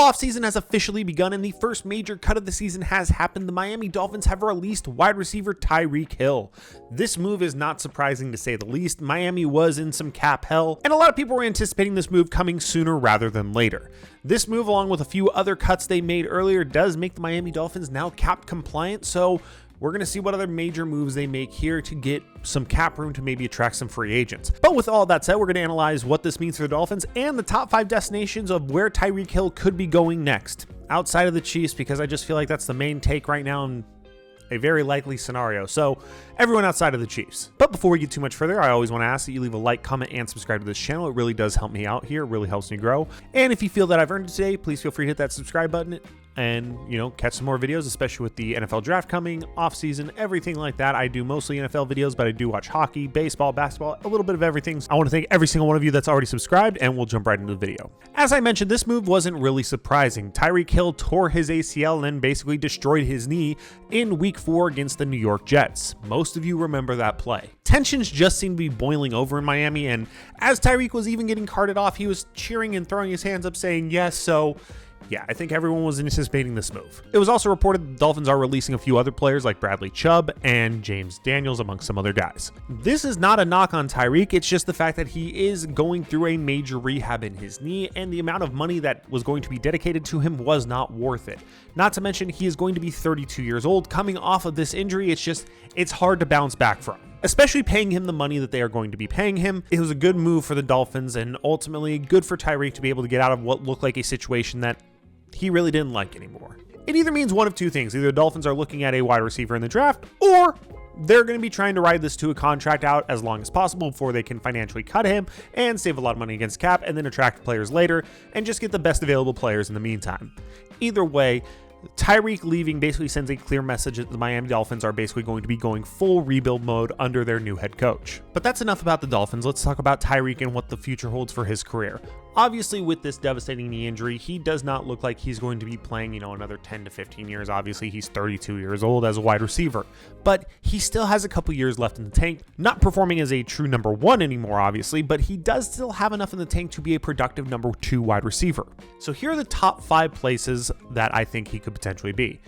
Football offseason has officially begun, and the first major cut of the season has happened. The Miami Dolphins have released wide receiver Tyreek Hill. This move is not surprising to say the least. Miami was in some cap hell, and a lot of people were anticipating this move coming sooner rather than later. This move, along with a few other cuts they made earlier, does make the Miami Dolphins now cap compliant, so we're going to see what other major moves they make here to get some cap room to maybe attract some free agents. But with all that said, we're going to analyze what this means for the Dolphins and the top 5 destinations of where Tyreek Hill could be going next, outside of the Chiefs, because I just feel like that's the main take right now in a very likely scenario. So everyone outside of the Chiefs. But before we get too much further, I always want to ask that you leave a like, comment, and subscribe to this channel. It really does help me out here. It really helps me grow. And if you feel that I've earned it today, please feel free to hit that subscribe button and, catch some more videos, especially with the NFL draft coming, off season, everything like that. I do mostly NFL videos, but I do watch hockey, baseball, basketball, a little bit of everything. I want to thank every single one of you that's already subscribed, and we'll jump right into the video. As I mentioned, this move wasn't really surprising. Tyreek Hill tore his ACL and then basically destroyed his knee in week 4 against the New York Jets. Most of you remember that play. Tensions just seemed to be boiling over in Miami, and as Tyreek was even getting carted off, he was cheering and throwing his hands up saying yes, so yeah, I think everyone was anticipating this move. It was also reported the Dolphins are releasing a few other players like Bradley Chubb and James Daniels, amongst some other guys. This is not a knock on Tyreek, it's just the fact that he is going through a major rehab in his knee, and the amount of money that was going to be dedicated to him was not worth it. Not to mention, he is going to be 32 years old. Coming off of this injury, it's hard to bounce back from. Especially paying him the money that they are going to be paying him. It was a good move for the Dolphins, and ultimately good for Tyreek to be able to get out of what looked like a situation that he really didn't like anymore. It either means one of two things. Either the Dolphins are looking at a wide receiver in the draft, or they're going to be trying to ride this to a contract out as long as possible before they can financially cut him and save a lot of money against cap, and then attract players later and just get the best available players in the meantime. Either way, Tyreek leaving basically sends a clear message that the Miami Dolphins are basically going to be going full rebuild mode under their new head coach. But that's enough about the Dolphins. Let's talk about Tyreek and what the future holds for his career. Obviously, with this devastating knee injury, he does not look like he's going to be playing, another 10 to 15 years. Obviously, he's 32 years old as a wide receiver, but he still has a couple years left in the tank. Not performing as a true number 1 anymore, obviously, but he does still have enough in the tank to be a productive number 2 wide receiver. So here are the top 5 places that I think he could potentially be.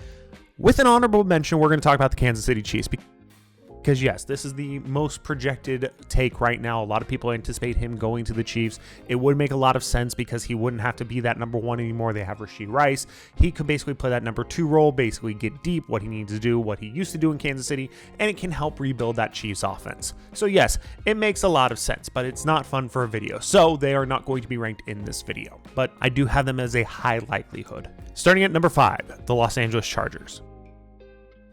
With an honorable mention, we're going to talk about the Kansas City Chiefs, because yes, this is the most projected take right now. A lot of people anticipate him going to the Chiefs. It would make a lot of sense because he wouldn't have to be that number 1 anymore. They have Rashee Rice. He could basically play that number 2 role, basically get deep, what he needs to do, what he used to do in Kansas City, and it can help rebuild that Chiefs offense. So yes, it makes a lot of sense, but it's not fun for a video. So they are not going to be ranked in this video, but I do have them as a high likelihood. Starting at number 5, the Los Angeles Chargers.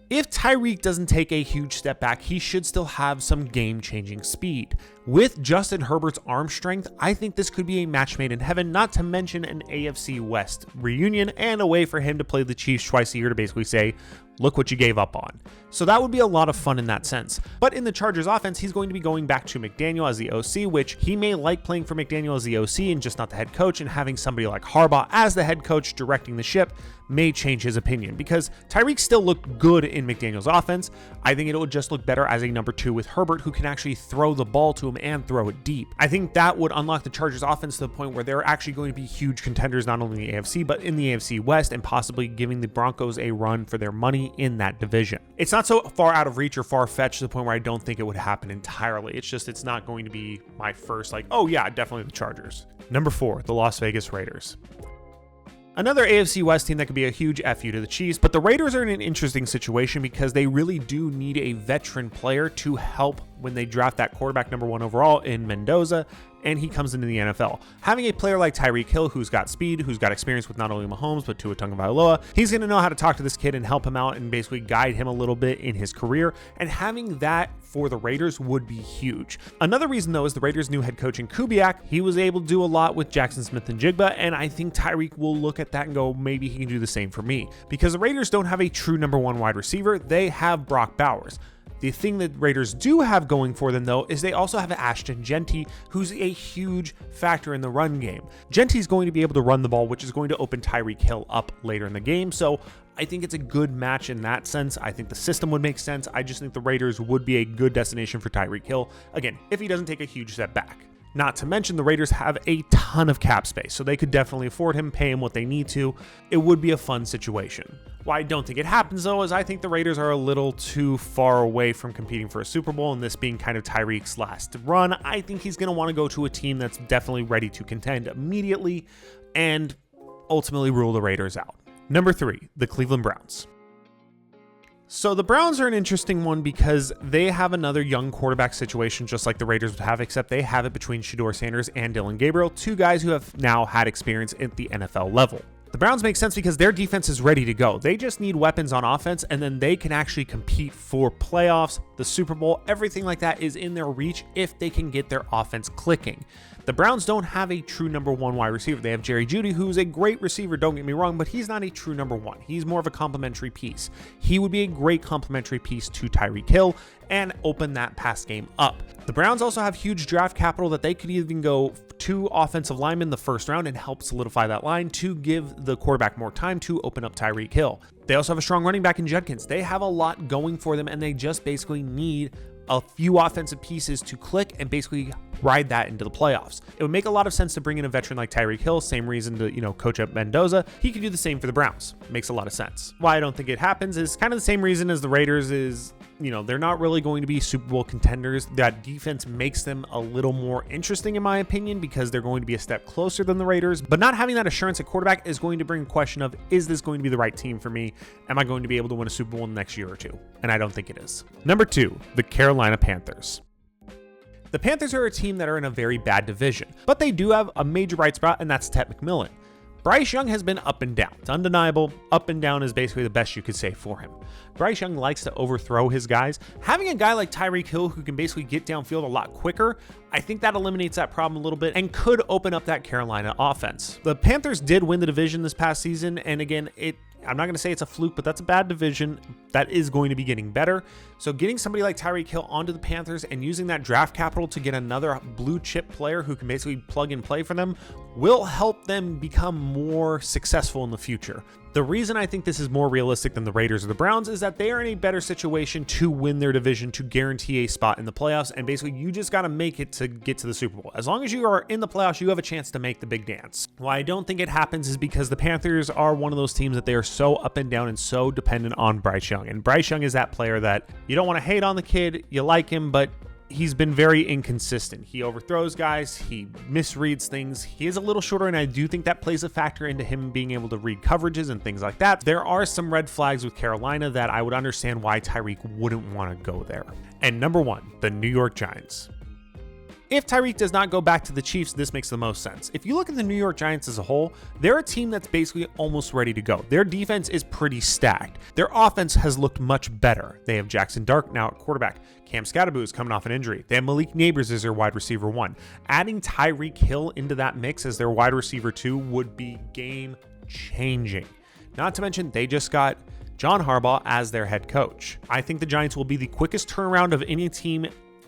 If Tyreek doesn't take a huge step back, he should still have some game-changing speed. With Justin Herbert's arm strength, I think this could be a match made in heaven, not to mention an AFC West reunion and a way for him to play the Chiefs twice a year to basically say, look what you gave up on. So that would be a lot of fun in that sense. But in the Chargers offense, he's going to be going back to McDaniel as the OC, which he may like playing for McDaniel as the OC and just not the head coach, and having somebody like Harbaugh as the head coach directing the ship may change his opinion, because Tyreek still looked good in McDaniel's offense. I think it would just look better as a number 2 with Herbert, who can actually throw the ball to him and throw it deep. I think that would unlock the Chargers offense to the point where they're actually going to be huge contenders, not only in the AFC, but in the AFC West, and possibly giving the Broncos a run for their money in that division. It's not so far out of reach or far-fetched to the point where I don't think it would happen entirely. It's not going to be my first, oh yeah, definitely the Chargers. Number 4, the Las Vegas Raiders. Another AFC West team that could be a huge FU to the Chiefs, but the Raiders are in an interesting situation because they really do need a veteran player to help when they draft that quarterback number 1 overall in Mendoza, and he comes into the NFL. Having a player like Tyreek Hill, who's got speed, who's got experience with not only Mahomes, but Tua Tagovailoa, he's going to know how to talk to this kid and help him out and basically guide him a little bit in his career, and having that for the Raiders would be huge. Another reason, though, is the Raiders' new head coach in Kubiak. He was able to do a lot with Jackson Smith and Jigba, and I think Tyreek will look at that and go, maybe he can do the same for me. Because the Raiders don't have a true number 1 wide receiver, they have Brock Bowers. The thing that Raiders do have going for them, though, is they also have Ashton Jeanty, who's a huge factor in the run game. Genty's going to be able to run the ball, which is going to open Tyreek Hill up later in the game. So I think it's a good match in that sense. I think the system would make sense. I just think the Raiders would be a good destination for Tyreek Hill, again, if he doesn't take a huge step back. Not to mention the Raiders have a ton of cap space, so they could definitely afford him, pay him what they need to. It would be a fun situation. Why I don't think it happens though is I think the Raiders are a little too far away from competing for a Super Bowl, and this being kind of Tyreek's last run. I think he's going to want to go to a team that's definitely ready to contend immediately and ultimately rule the Raiders out. Number 3, the Cleveland Browns. So the Browns are an interesting one because they have another young quarterback situation just like the Raiders would have, except they have it between Shedeur Sanders and Dylan Gabriel, two guys who have now had experience at the NFL level. The Browns make sense because their defense is ready to go. They just need weapons on offense, and then they can actually compete for playoffs, the Super Bowl, everything like that is in their reach if they can get their offense clicking. The Browns don't have a true number 1 wide receiver. They have Jerry Jeudy, who's a great receiver, don't get me wrong, but he's not a true number 1. He's more of a complementary piece. He would be a great complementary piece to Tyreek Hill and open that pass game up. The Browns also have huge draft capital that they could even go 2 offensive linemen the first round and help solidify that line to give the quarterback more time to open up Tyreek Hill. They also have a strong running back in Judkins. They have a lot going for them, and they just basically need a few offensive pieces to click and basically ride that into the playoffs. It would make a lot of sense to bring in a veteran like Tyreek Hill, same reason to, coach up Mendoza. He could do the same for the Browns. Makes a lot of sense. Why I don't think it happens is kind of the same reason as the Raiders is, they're not really going to be Super Bowl contenders. That defense makes them a little more interesting in my opinion because they're going to be a step closer than the Raiders, but not having that assurance at quarterback is going to bring a question of, is this going to be the right team for me? Am I going to be able to win a Super Bowl in the next year or two? And I don't think it is. Number 2, the Carolina Panthers. The Panthers are a team that are in a very bad division, but they do have a major bright spot, and that's Ted McMillan. Bryce Young has been up and down. It's undeniable. Up and down is basically the best you could say for him. Bryce Young likes to overthrow his guys. Having a guy like Tyreek Hill who can basically get downfield a lot quicker, I think that eliminates that problem a little bit and could open up that Carolina offense. The Panthers did win the division this past season, and again, I'm not going to say it's a fluke, but that's a bad division that is going to be getting better. So getting somebody like Tyreek Hill onto the Panthers and using that draft capital to get another blue chip player who can basically plug and play for them will help them become more successful in the future. The reason I think this is more realistic than the Raiders or the Browns is that they are in a better situation to win their division, to guarantee a spot in the playoffs, and basically you just got to make it to get to the Super Bowl. As long as you are in the playoffs, you have a chance to make the big dance. Why I don't think it happens is because the Panthers are one of those teams that they are so up and down and so dependent on Bryce Young. And Bryce Young is that player that you don't want to hate on the kid, you like him, but he's been very inconsistent. He overthrows guys, he misreads things. He is a little shorter, and I do think that plays a factor into him being able to read coverages and things like that. There are some red flags with Carolina that I would understand why Tyreek wouldn't want to go there. And number 1, the New York Giants. If Tyreek does not go back to the Chiefs, this makes the most sense. If you look at the New York Giants as a whole, they're a team that's basically almost ready to go. Their defense is pretty stacked. Their offense has looked much better. They have Jackson Dart now at quarterback. Cam Scatterboo is coming off an injury. They have Malik Neighbors as their wide receiver 1. Adding Tyreek Hill into that mix as their wide receiver 2 would be game changing. Not to mention, they just got John Harbaugh as their head coach. I think the Giants will be the quickest turnaround of any team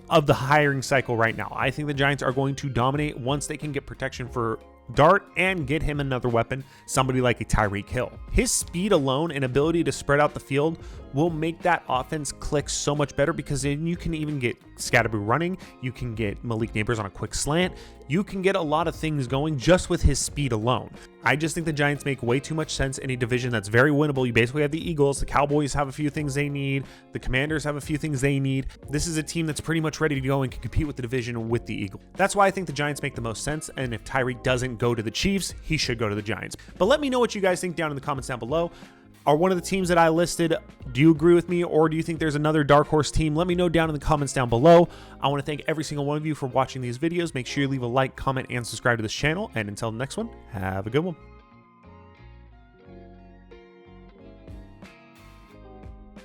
of the hiring cycle right now. I think the Giants are going to dominate once they can get protection for Dart and get him another weapon, somebody like a Tyreek Hill. His speed alone and ability to spread out the field will make that offense click so much better because then you can even get Scatterboo running, you can get Malik Neighbors on a quick slant, you can get a lot of things going just with his speed alone. I just think the Giants make way too much sense in a division that's very winnable. You basically have the Eagles, the Cowboys have a few things they need, the Commanders have a few things they need. This is a team that's pretty much ready to go and can compete with the division with the Eagles. That's why I think the Giants make the most sense, and if Tyreek doesn't go to the Chiefs, he should go to the Giants. But let me know what you guys think down in the comments down below. Are one of the teams that I listed, do you agree with me, or do you think there's another dark horse team? Let me know down in the comments down below. I want to thank every single one of you for watching these videos. Make sure you leave a like, comment, and subscribe to this channel. And until the next one, have a good one.